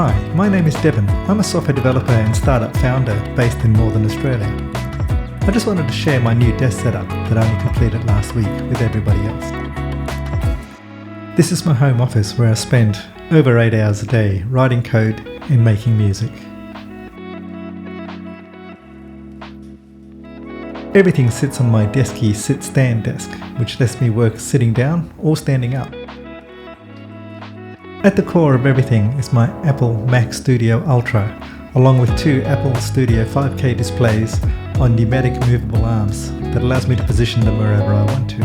Hi, my name is Devon. I'm a software developer and startup founder based in Northern Australia. I just wanted to share my new desk setup that I only completed last week with everybody else. This is my home office where I spend over 8 hours a day writing code and making music. Everything sits on my Desky Sit stand desk, which lets me work sitting down or standing up. At the core of everything is my Apple Mac Studio Ultra, along with two Apple Studio 5K displays on pneumatic movable arms that allows me to position them wherever I want to.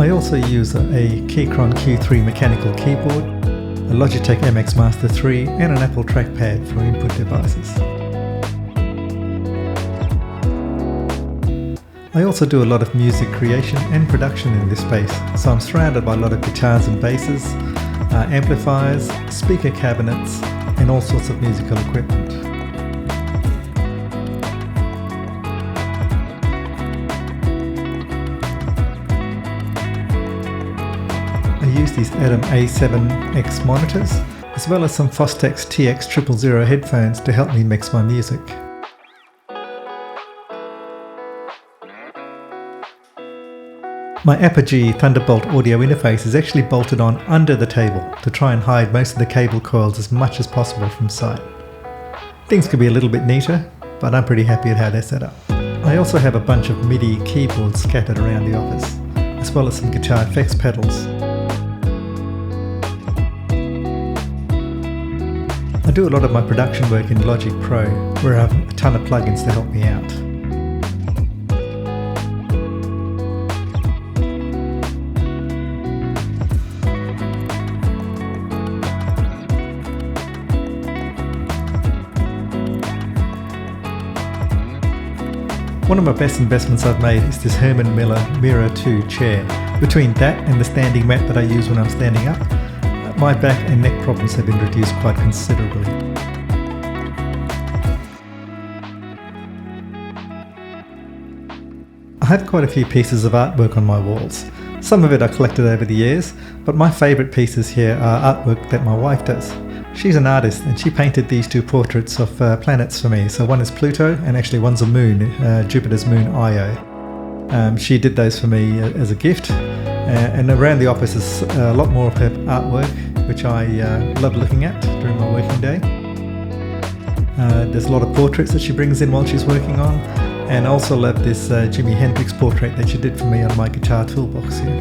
I also use a Keychron Q3 mechanical keyboard, a Logitech MX Master 3 and an Apple trackpad for input devices. I also do a lot of music creation and production in this space, so I'm surrounded by a lot of guitars and basses, amplifiers, speaker cabinets, and all sorts of musical equipment. I use these Adam A7X monitors, as well as some Fostex TX-000 headphones to help me mix my music. My Apogee Thunderbolt audio interface is actually bolted on under the table to try and hide most of the cable coils as much as possible from sight. Things could be a little bit neater, but I'm pretty happy at how they're set up. I also have a bunch of MIDI keyboards scattered around the office, as well as some guitar effects pedals. I do a lot of my production work in Logic Pro, where I have a ton of plugins to help me out. One of my best investments I've made is this Herman Mirra 2 chair. Between that and the standing mat that I use when I'm standing up, my back and neck problems have been reduced quite considerably. I have quite a few pieces of artwork on my walls. Some of it I collected over the years, but my favourite pieces here are artwork that my wife does. She's an artist and she painted these two portraits of planets for me. So one is Pluto and actually one's a moon, Jupiter's moon Io. She did those for me as a gift. And around the office is a lot more of her artwork, which I love looking at during my working day. There's a lot of portraits that she brings in while she's working on. And I also love this Jimi Hendrix portrait that she did for me on my guitar toolbox here.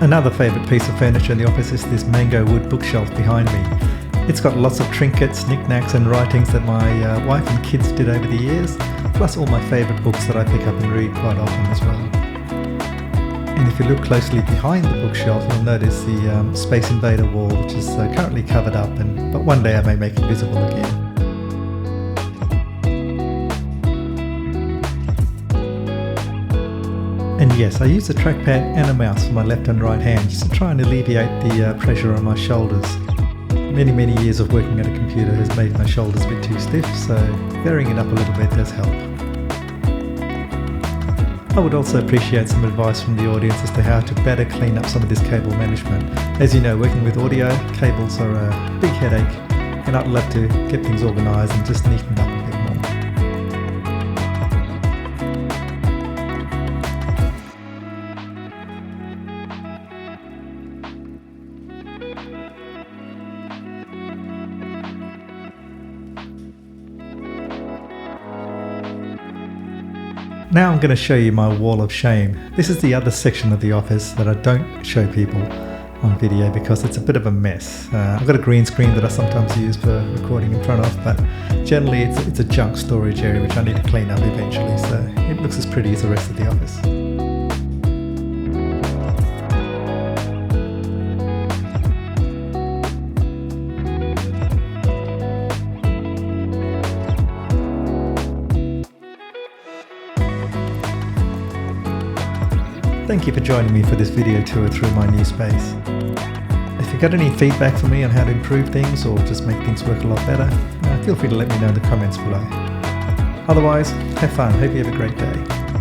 Another favourite piece of furniture in the office is this mango wood bookshelf behind me. It's got lots of trinkets, knickknacks and writings that my wife and kids did over the years, plus all my favourite books that I pick up and read quite often as well. And if you look closely behind the bookshelf, you'll notice the Space Invader wall, which is currently covered up, but one day I may make it visible again. And yes, I use a trackpad and a mouse for my left and right hand just to try and alleviate the pressure on my shoulders. Many years of working at a computer has made my shoulders a bit too stiff, so varying it up a little bit does help. I would also appreciate some advice from the audience as to how to better clean up some of this cable management. As you know, working with audio, cables are a big headache, and I'd love to get things organised and just neaten up a bit more. Now I'm going to show you my wall of shame. This is the other section of the office that I don't show people on video because it's a bit of a mess. I've got a green screen that I sometimes use for recording in front of, but generally it's a junk storage area which I need to clean up eventually, so it looks as pretty as the rest of the office. Thank you for joining me for this video tour through my new space. If If you've got any feedback for me on how to improve things or just make things work a lot better, feel free to let me know in the comments below. Otherwise, have fun. Hope you have a great day.